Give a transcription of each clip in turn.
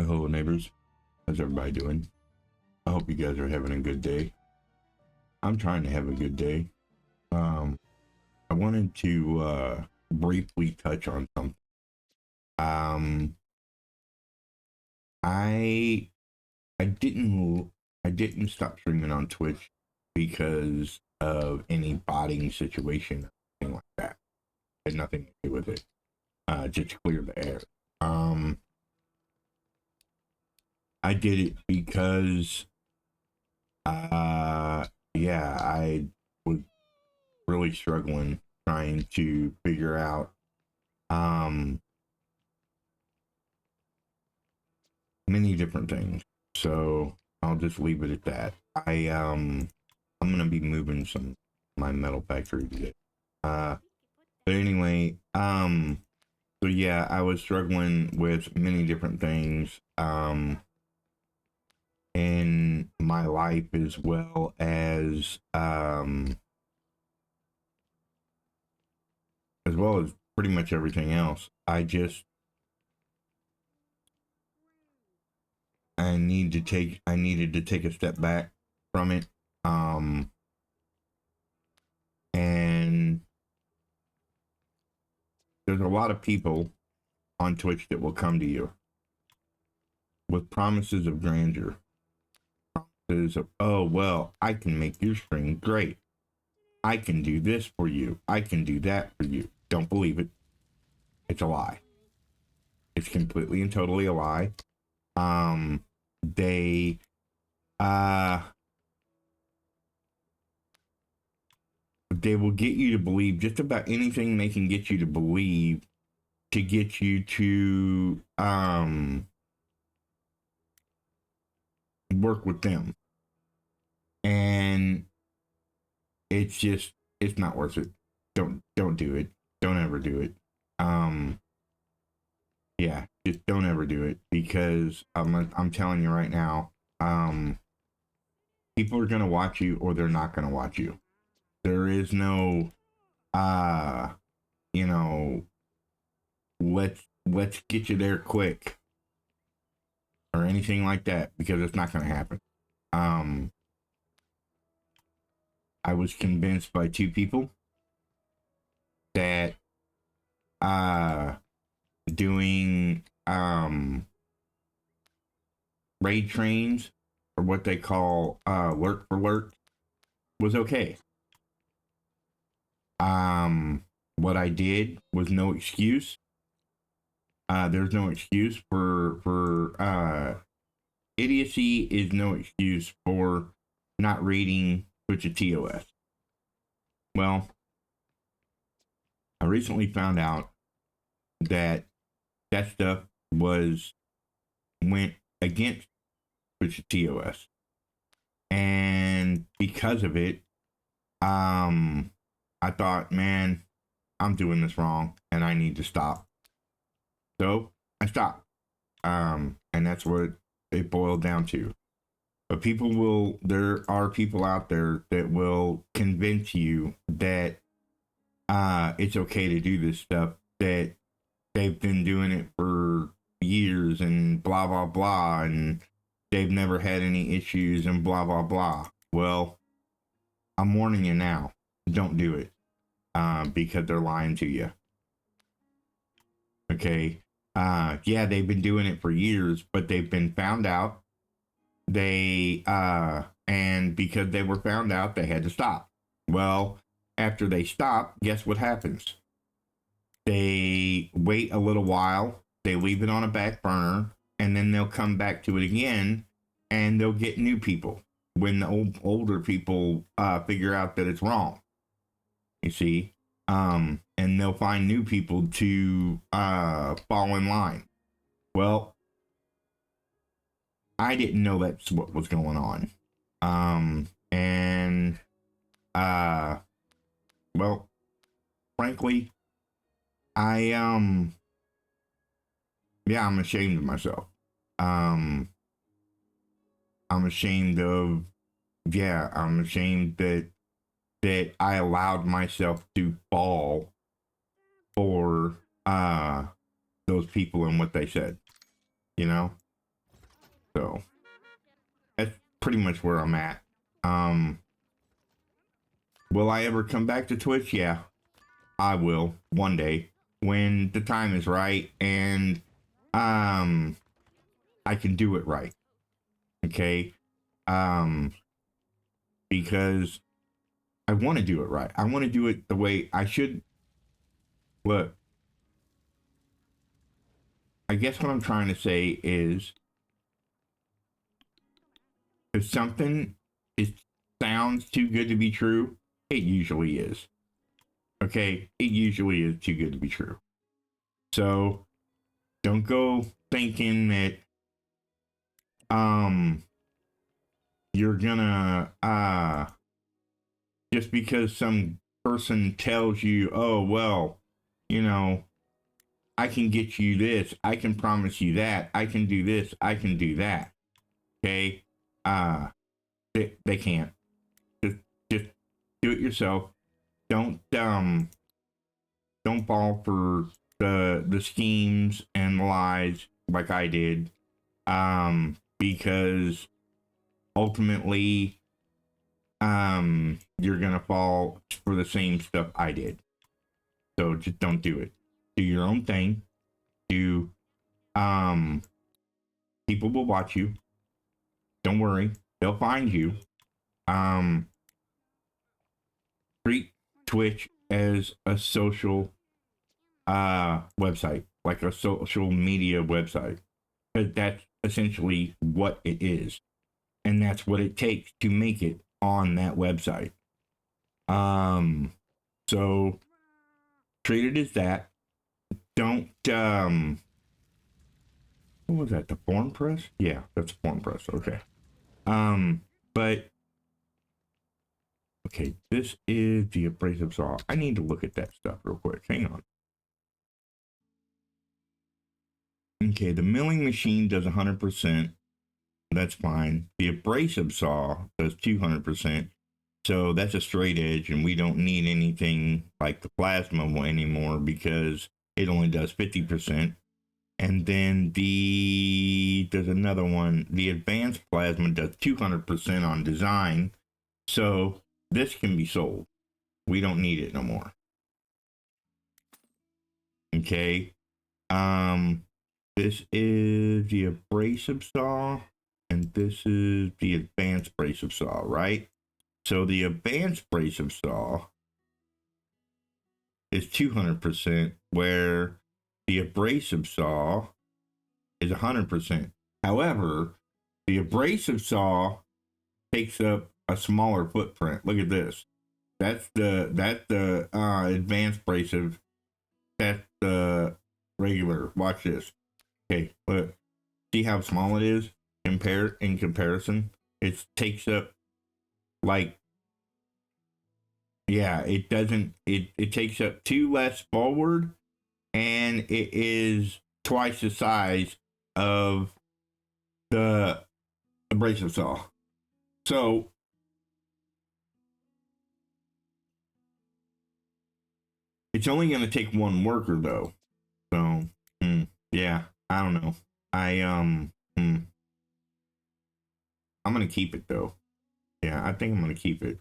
Hello neighbors, how's everybody doing? I hope you guys are having a good day. I'm trying to have a good day. I wanted to briefly touch on something. I didn't stop streaming on Twitch because of any botting situation or anything like that. It had nothing to do with it. Just to clear the air. I did it because yeah, I was really struggling trying to figure out many different things. So I'll just leave it at that. I'm gonna be moving my metal factory today. But anyway, so yeah, I was struggling with many different things in my life as well as pretty much everything else. I needed to take a step back from it. And there's a lot of people on Twitch that will come to you with promises of grandeur. Promises of, oh, well, I can make your stream great. I can do this for you. I can do that for you. Don't believe it. It's a lie. It's completely and totally a lie. They will get you to believe just about anything they can get you to believe to get you to work with them. And it's not worth it. Don't do it. Don't ever do it. Yeah, just don't ever do it, because I'm telling you right now, people are gonna watch you or they're not gonna watch you. There is no let's get you there quick or anything like that, because it's not gonna happen. I was convinced by two people that doing raid trains, or what they call lurk for lurk, was okay. What I did was no excuse. There's no excuse for idiocy is no excuse for not reading Twitch a TOS. Well, I recently found out that stuff went against Twitch a TOS, and because of it, I thought, man, I'm doing this wrong and I need to stop. So I stopped. And that's what it boiled down to. But there are people out there that will convince you that it's okay to do this stuff, that they've been doing it for years and blah, blah, blah, and they've never had any issues and blah, blah, blah. Well, I'm warning you now, don't do it, because they're lying to you. Okay. Yeah, they've been doing it for years, but they've been found out. And because they were found out, they had to stop. Well, after they stop, guess what happens? They wait a little while, they leave it on a back burner, and then they'll come back to it again, and they'll get new people when the older people figure out that it's wrong. You see? And they'll find new people to fall in line. Well, I didn't know that's what was going on. Well, frankly, I'm ashamed of myself. I'm ashamed that I allowed myself to fall for those people and what they said, you know? So that's pretty much where I'm at. Will I ever come back to Twitch? Yeah, I will one day when the time is right and I can do it right. Okay. Because I want to do it right. I want to do it the way I should. Look, I guess what I'm trying to say is if something is sounds too good to be true, it usually is. Okay, it usually is too good to be true. So don't go thinking that you're gonna just because some person tells you, oh well, you know, I can get you this, I can promise you that, I can do this, I can do that. Okay? They can't. Just do it yourself. Don't fall for the schemes and lies like I did. Because ultimately you're gonna fall for the same stuff I did. So just don't do it. Do your own thing. Do people will watch you. Don't worry. They'll find you. Treat Twitch as a social website, like a social media website. Because that's essentially what it is. And that's what it takes to make it on that website. So treat it as that. Don't what was that? The form press? Yeah, that's a form press. Okay. But okay, this is the abrasive saw. I need to look at that stuff real quick. Hang on. Okay, the milling machine does 100%. That's fine. The abrasive saw does 200%. So that's a straight edge, and we don't need anything like the plasma anymore because it only does 50%. And then there's another one. The advanced plasma does 200% on design. So this can be sold. We don't need it no more. Okay. This is the abrasive saw, and this is the advanced abrasive saw, right? So the advanced abrasive saw is 200%, where the abrasive saw is 100%. However, the abrasive saw takes up a smaller footprint. Look at this. That's the advanced abrasive. That's the regular. Watch this. Okay, look. See how small it is in comparison? It takes up like, yeah, it doesn't, it takes up 2 less forward, and it is twice the size of the abrasive saw. So it's only going to take one worker though. So yeah, I don't know. I'm going to keep it though. Yeah, I think I'm going to keep it.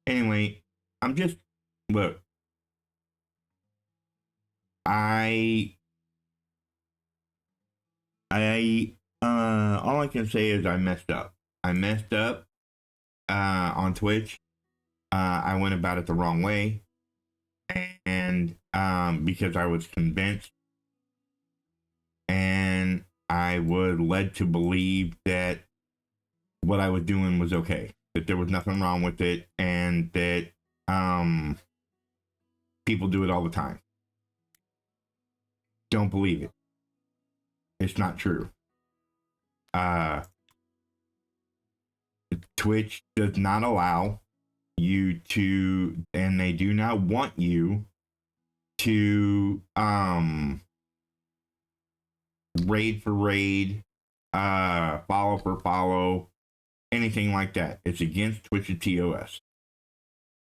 Anyway, I'm just, look, all I can say is I messed up. I messed up on Twitch. I went about it the wrong way, and because I was convinced, and I was led to believe that what I was doing was okay, that there was nothing wrong with it, and that people do it all the time. Don't believe it. It's not true. Twitch does not allow you to, and they do not want you to raid for raid, follow for follow, anything like that. It's against Twitch's TOS.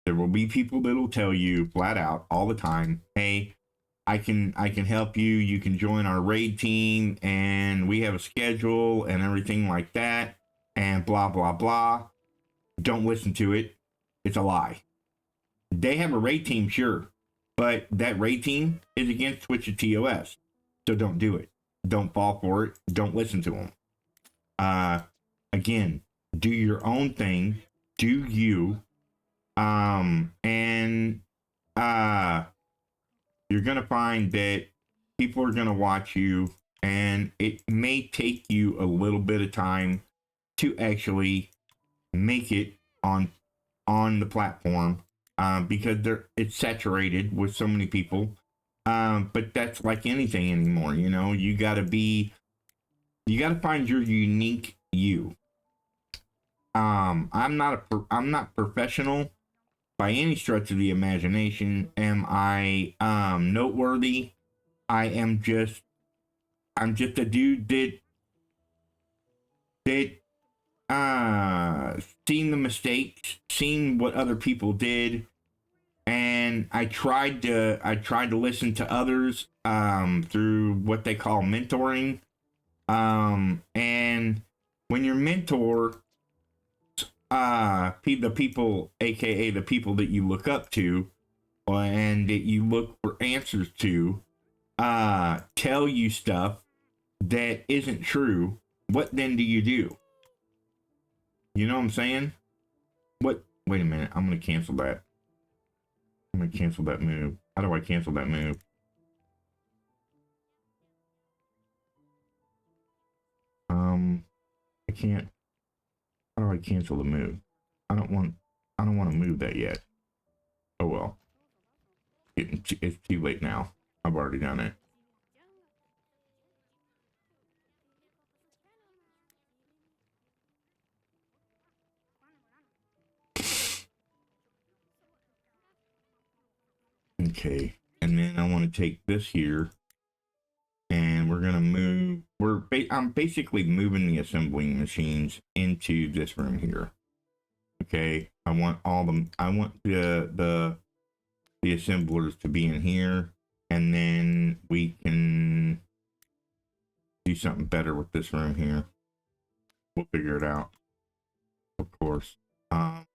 There will be people that will tell you flat out all the time, hey, I can help you. You can join our raid team, and we have a schedule and everything like that, and blah blah blah. Don't listen to it. It's a lie. They have a raid team, sure, but that raid team is against Twitch's TOS, so don't do it. Don't fall for it. Don't listen to them. Again, do your own thing. Do you? And you're gonna find that people are gonna watch you, and it may take you a little bit of time to actually make it on the platform, because it's saturated with so many people. But that's like anything anymore. You know, you gotta find your unique you. I'm not professional by any stretch of the imagination. Am I noteworthy? I'm just a dude that seen the mistakes, seen what other people did, and I tried to listen to others through what they call mentoring. And when your mentor, the people, aka the people that you look up to and that you look for answers to, tell you stuff that isn't true, what then do you do? You know what I'm saying? What? Wait a minute. I'm going to cancel that. I'm going to cancel that move. How do I cancel that move? I can't. How do I cancel the move? I don't want to move that yet. Oh well. It's too late now. I've already done it. Okay. And then I want to take this here, and we're gonna move. I'm basically moving the assembling machines into this room here. Okay. I want the assemblers to be in here, and then we can do something better with this room here. We'll figure it out, of course. And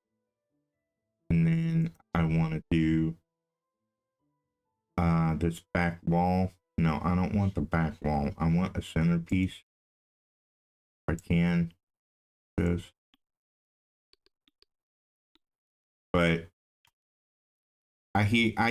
then I want to do this back wall. No, I don't want the back wall. I want a centerpiece. If I can, this. But I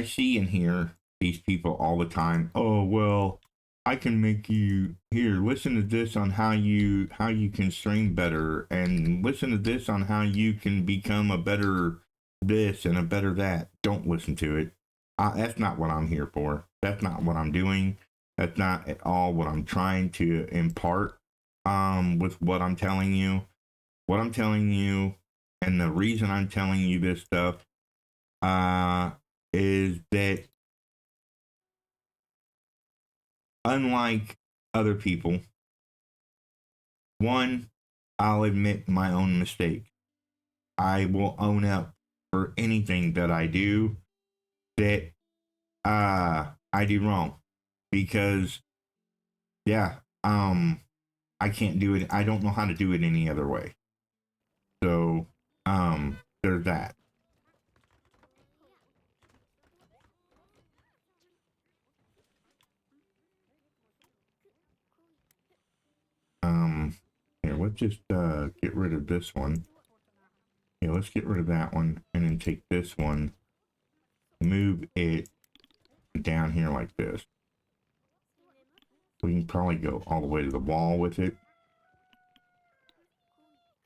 see and hear these people all the time. Oh well, I can make you here. Listen to this on how you can stream better, and listen to this on how you can become a better this and a better that. Don't listen to it. That's not what I'm here for. That's not what I'm doing. That's not at all what I'm trying to impart. With what I'm telling you, and the reason I'm telling you this stuff, is that unlike other people, one, I'll admit my own mistake. I will own up for anything that I do that I do wrong, because yeah, I can't do it. I don't know how to do it any other way. So there's that. Here, let's just get rid of this one. Yeah, let's get rid of that one, and then take this one, move it down here like this. We can probably go all the way to the wall with it,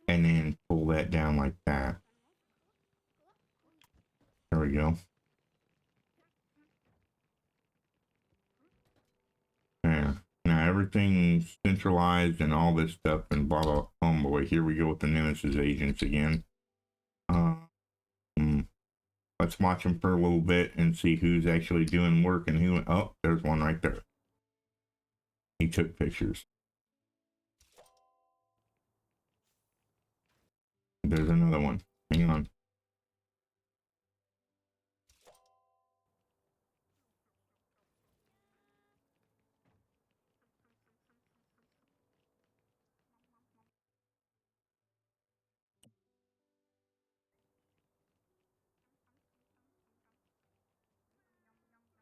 and then pull that down like that. There we go. There. Now everything's centralized and all this stuff and blah blah. Oh boy, here we go with the Nemesis agents again. Let's watch them for a little bit and see who's actually doing work and who. Oh, there's one right there. He took pictures. There's another one. Hang on.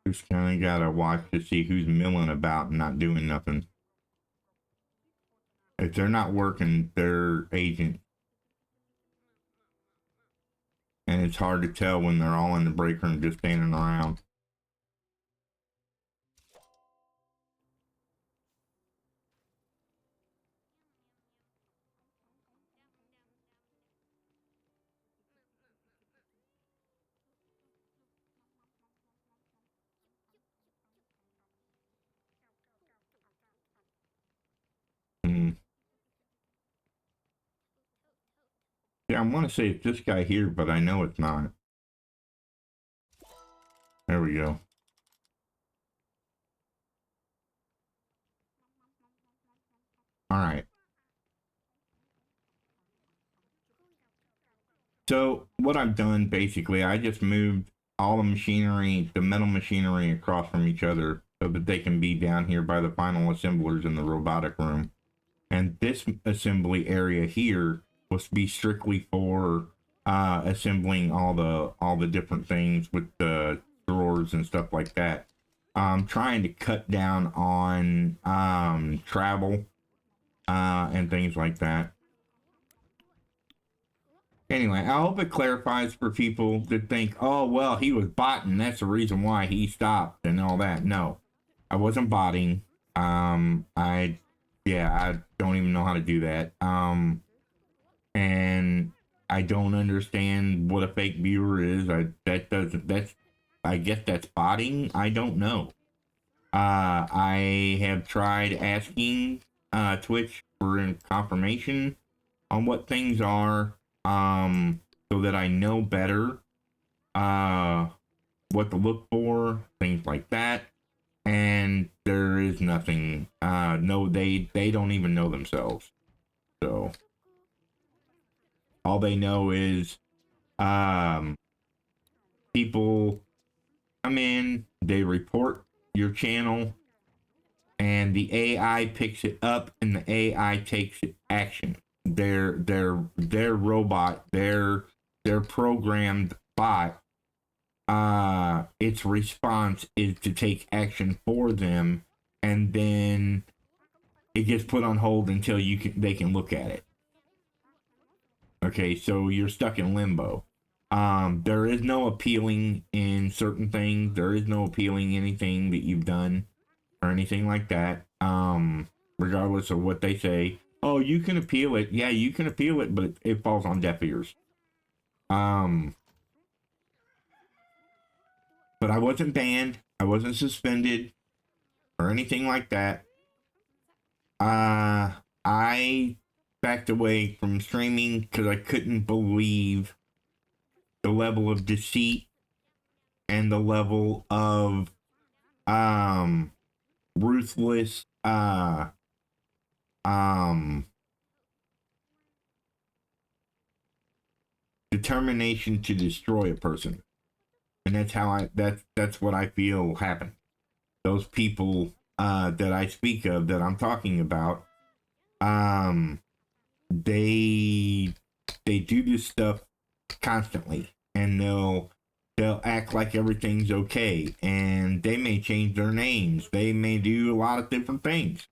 Just kind of gotta watch to see who's milling about and not doing nothing. If they're not working, they're agent. And it's hard to tell when they're all in the break room just standing around. Mm. Yeah, I want to say it's this guy here, but I know it's not. There we go. All right. So what I've done basically, I just moved all the machinery, the metal machinery across from each other so that they can be down here by the final assemblers in the robotic room. And this assembly area here was to be strictly for assembling all the different things with the drawers and stuff like that. Trying to cut down on travel and things like that. Anyway, I hope it clarifies for people that think, oh, well, he was botting. That's the reason why he stopped and all that. No, I wasn't botting. I don't even know how to do that. And I don't understand what a fake viewer is. I guess that's botting. I don't know. I have tried asking Twitch for confirmation on what things are, so that I know better what to look for, things like that. And there is nothing. No, they don't even know themselves. So all they know is people come in, they report your channel, and the AI picks it up, and the AI takes action. Their robot, their programmed bot, its response is to take action for them, and then it gets put on hold until they can look at it. Okay, so you're stuck in limbo. There is no appealing in certain things. There is no appealing anything that you've done or anything like that. Regardless of what they say. Oh, you can appeal it. Yeah, you can appeal it, but it falls on deaf ears. But I wasn't banned. I wasn't suspended or anything like that. I backed away from streaming because I couldn't believe the level of deceit and the level of ruthless determination to destroy a person. And that's what I feel happened. Those people that I speak of, that I'm talking about, they do this stuff constantly, and they'll act like everything's okay, and they may change their names. They may do a lot of different things.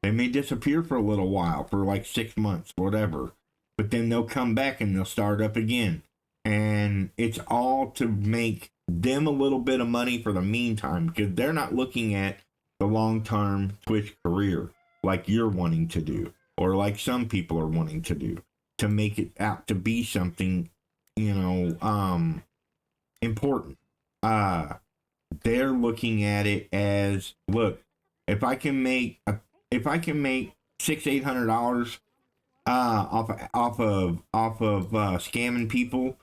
They may disappear for a little while, for like 6 months, whatever. But then they'll come back and they'll start up again. And it's all to make them a little bit of money for the meantime, because they're not looking at the long-term Twitch career like you're wanting to do, or like some people are wanting to do, to make it out to be something, important. They're looking at it as, look, if I can make $600-800 off of scamming people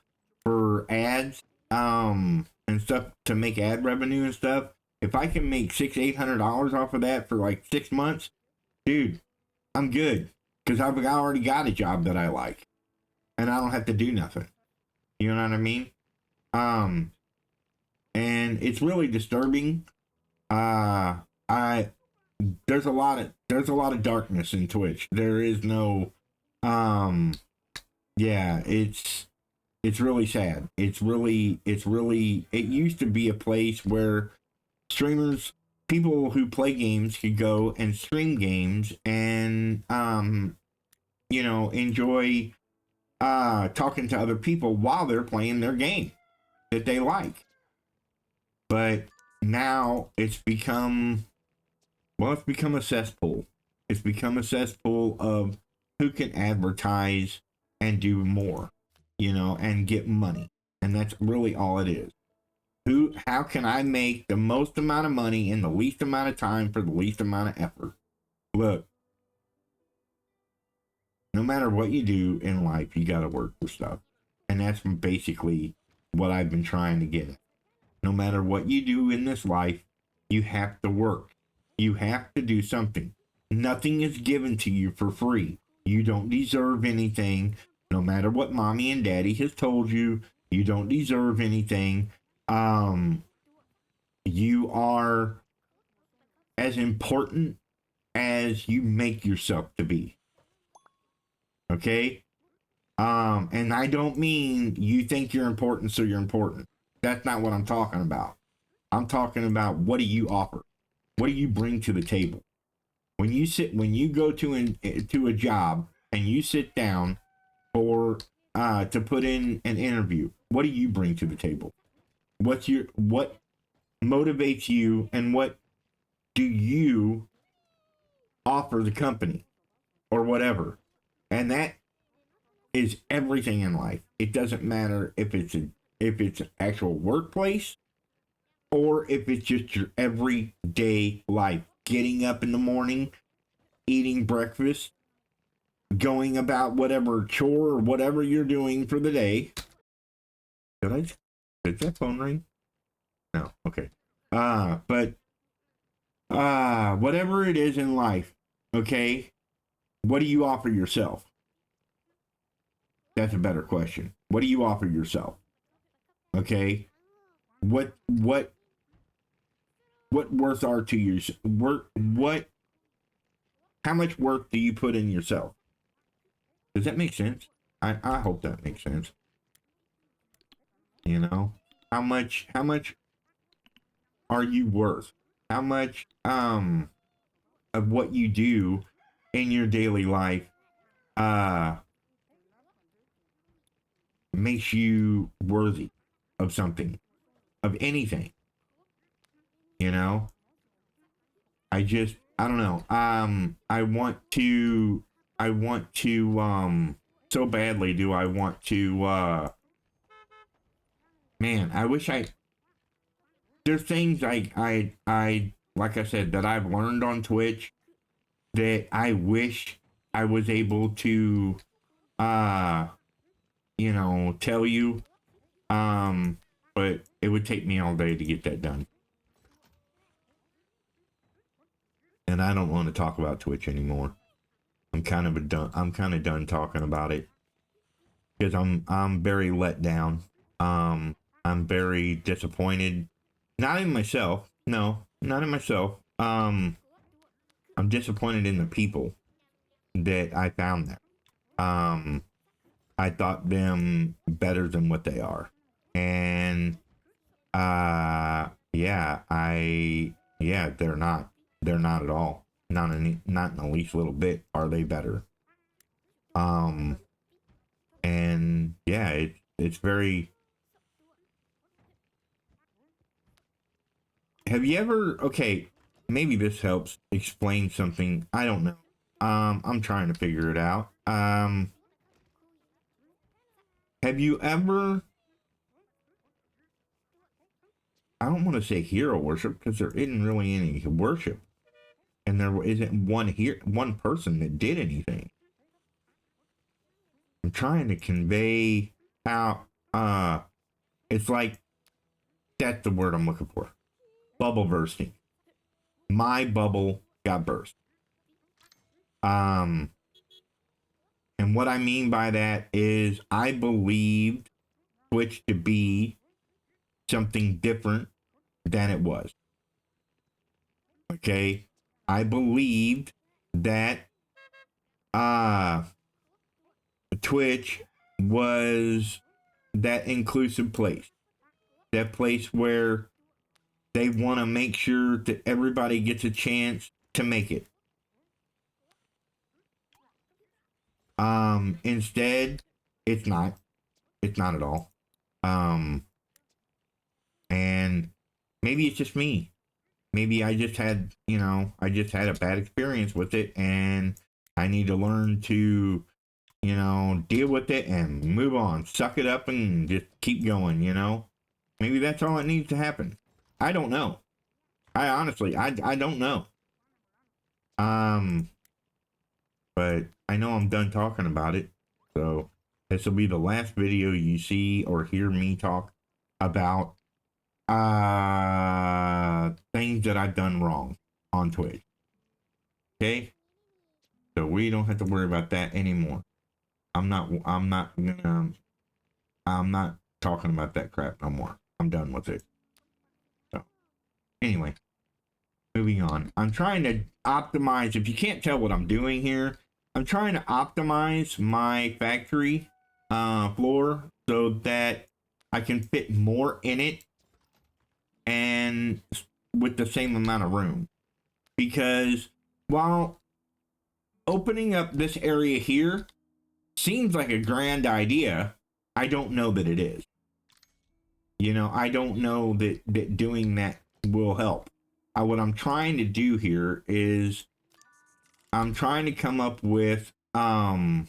for ads and stuff, to make ad revenue and stuff, if I can make $600-800 off of that for like 6 months, dude, I'm good, because I've already got a job that I like, and I don't have to do nothing. You know what I mean? And it's really disturbing. I There's a lot of darkness in Twitch. There is no, yeah, it's really sad. It used to be a place where Streamers, people who play games could go and stream games and enjoy talking to other people while they're playing their game that they like. But now it's become a cesspool. It's become a cesspool of who can advertise and do more, and get money. And that's really all it is. How can I make the most amount of money in the least amount of time for the least amount of effort? Look, no matter what you do in life, you got to work for stuff. And that's basically what I've been trying to get at. No matter what you do in this life, you have to work. You have to do something. Nothing is given to you for free. You don't deserve anything. No matter what mommy and daddy has told you, you don't deserve anything. You are as important as you make yourself to be. Okay? And I don't mean you think you're important, so you're important. That's not what I'm talking about. I'm talking about, what do you offer? What do you bring to the table? When you go to a job and you sit down to put in an interview, what do you bring to the table? What motivates you, and what do you offer the company or whatever? And that is everything in life. It doesn't matter if it's an actual workplace or if it's just your everyday life. Getting up in the morning, eating breakfast, going about whatever chore or whatever you're doing for the day. Did that phone ring? No. Okay. But whatever it is in life, okay, what do you offer yourself? That's a better question. What do you offer yourself? Okay. What worth are to you? How much work do you put in yourself? Does that make sense? I hope that makes sense. How much are you worth? How much of what you do in your daily life makes you worthy of something, of anything? I don't know. I want to so badly do I want to man, I wish there's things I like I said, that I've learned on Twitch that I wish I was able to tell you, but it would take me all day to get that done. And I don't want to talk about Twitch anymore. I'm kind of done talking about it, because I'm very let down. I'm very disappointed. Not in myself. No, not in myself. I'm disappointed in the people that I found there. I thought them better than what they are. And they're not. They're not at all. Not in the least little bit are they better. And yeah, it's very. Have you ever? Okay, maybe this helps explain something. I don't know. I'm trying to figure it out. Have you ever? I don't want to say hero worship, because there isn't really any worship, and there isn't one person that did anything. I'm trying to convey how it's like, that's the word I'm looking for. Bubble bursting. My bubble got burst. And what I mean by that is, I believed Twitch to be something different than it was. Okay? I believed that Twitch was that inclusive place. That place where They want to make sure that everybody gets a chance to make it. Instead, it's not. It's not at all. And maybe it's just me. Maybe I just had, I just had a bad experience with it, and I need to learn to, deal with it and move on, suck it up and just keep going, Maybe that's all that needs to happen. I don't know. I honestly, I don't know. But I know I'm done talking about it. So this will be the last video you see or hear me talk about things that I've done wrong on Twitch. Okay? So we don't have to worry about that anymore. I'm not talking about that crap no more. I'm done with it. So anyway, moving on. I'm trying to optimize. If you can't tell what I'm doing here, I'm trying to optimize my factory floor so that I can fit more in it and with the same amount of room. Because while opening up this area here seems like a grand idea, I don't know that it is. I don't know that doing that will help. What I'm trying to do here is I'm trying to come up with yeah,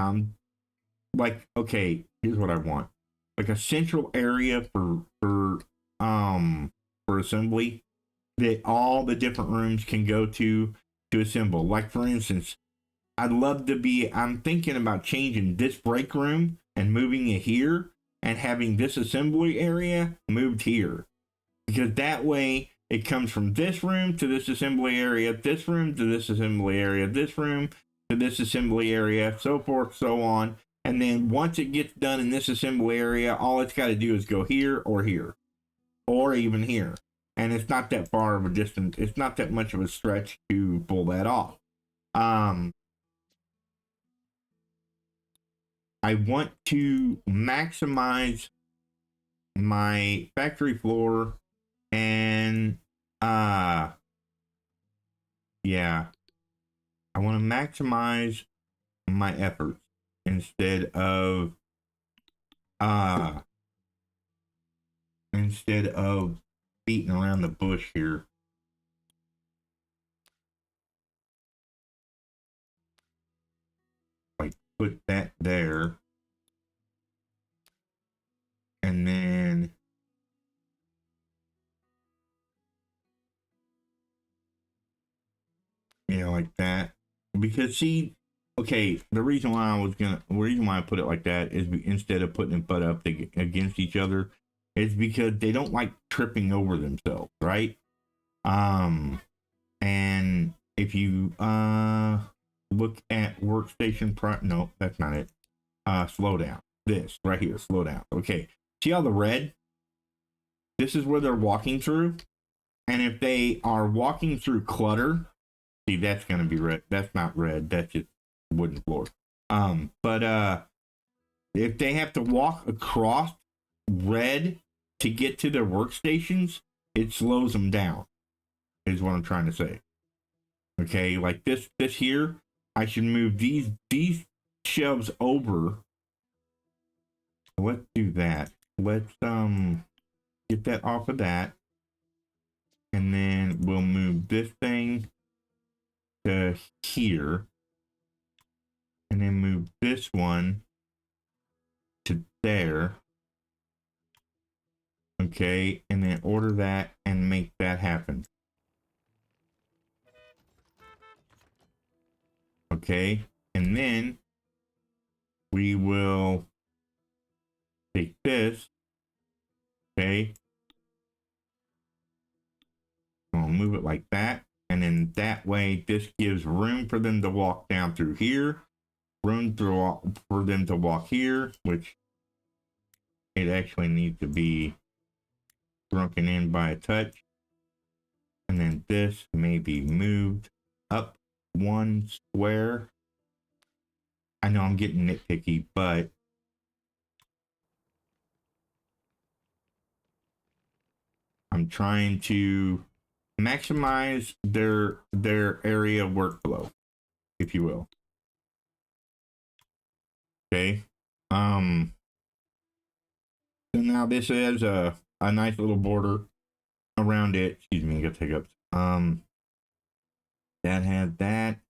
I'm like, okay, here's what I want. Like a central area for assembly that all the different rooms can go to assemble. Like for instance, I'd love to be, I'm thinking about changing this break room and moving it here and having this assembly area moved here. Because that way it comes from this room to this assembly area, this room to this assembly area, this room to this assembly area, so forth, so on. And then once it gets done in this assembly area, all it's got to do is go here, or even here. And it's not that far of a distance. It's not that much of a stretch to pull that off. I want to maximize my factory floor and yeah, I want to maximize my efforts instead of beating around the bush here. Like put that there, and then like that. Because see, okay, the reason why I put it like that is instead of putting it butt up against each other, is because they don't like tripping over themselves, right? And if you look at workstation no, that's not it. Slow down. This right here, slow down. Okay, see all the red? This is where they're walking through, and if they are walking through clutter, see, that's gonna be red. That's not red. That's just wooden floor. But if they have to walk across red to get to their workstations, it slows them down. Is what I'm trying to say. Okay, like this here, I should move these shelves over. Let's do that. Let's get that off of that, and then we'll move this thing to here, and then move this one to there. Okay, and then order that and make that happen. Okay, and then we will take this. Okay, we'll move it like that, and then that way this gives room for them to walk down through here, room for them to walk here, which it actually needs to be shrunken in by a touch. And then this may be moved up one square. I know I'm getting nitpicky, but I'm trying to maximize their area workflow, if you will. Okay. So now this is a nice little border around it. Excuse me, I got hiccups. That had that.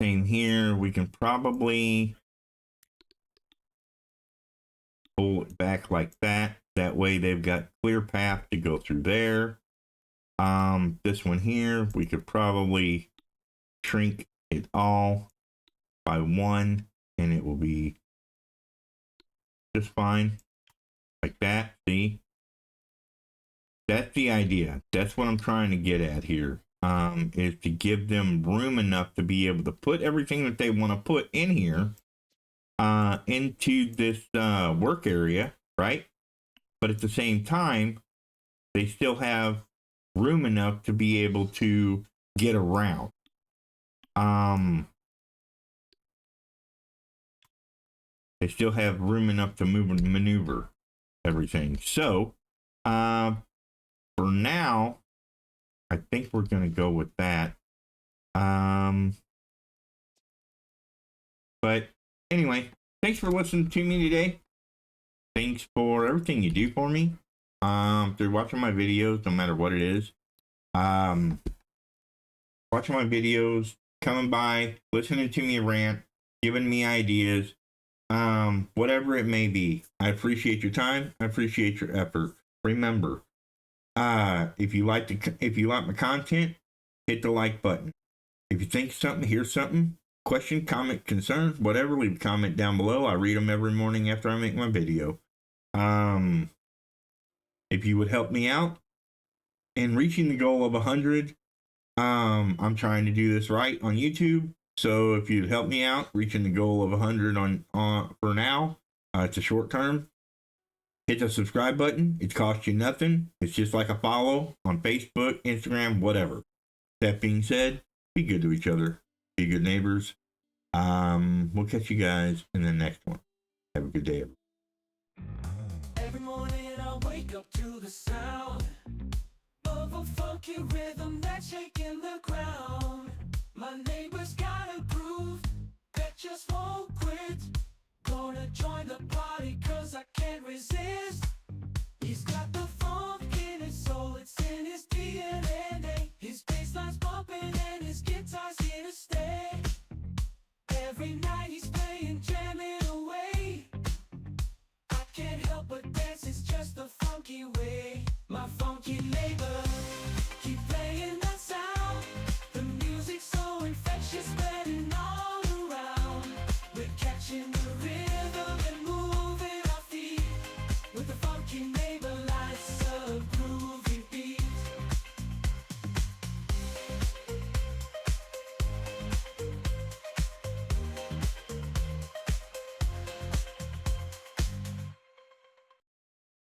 Same here. We can probably pull it back like that. That way they've got clear path to go through there. This one here, we could probably shrink it all by 1 and it will be just fine. Like that, see? That's the idea. That's what I'm trying to get at here. Is to give them room enough to be able to put everything that they want to put in here into this work area, right? But at the same time, they still have room enough to be able to get around. They still have room enough to move and maneuver everything. So, for now, I think we're going to go with that. But anyway, thanks for listening to me today. Thanks for everything you do for me. Through watching my videos, no matter what it is. Watching my videos, coming by, listening to me rant, giving me ideas, whatever it may be. I appreciate your time. I appreciate your effort. Remember, if you like my content, hit the like button. If you think something, hear something, question, comment, concern, whatever, leave a comment down below. I read them every morning after I make my video. If you would help me out in reaching the goal of 100, I'm trying to do this right on YouTube. So if you'd help me out reaching the goal of 100 on for now, it's a short term. Hit the subscribe button. It costs you nothing. It's just like a follow on Facebook, Instagram, whatever. That being said, be good to each other. Be good neighbors. We'll catch you guys in the next one. Have a good day, everyone. Every morning I wake up to the sound of a funky rhythm that's shaking the ground. My neighbor's got a groove that just won't quit. Gonna join the party cause I can't resist. He's got the funk in his soul, it's in his DNA. His bassline's bumping and his guitar's here to stay. Every night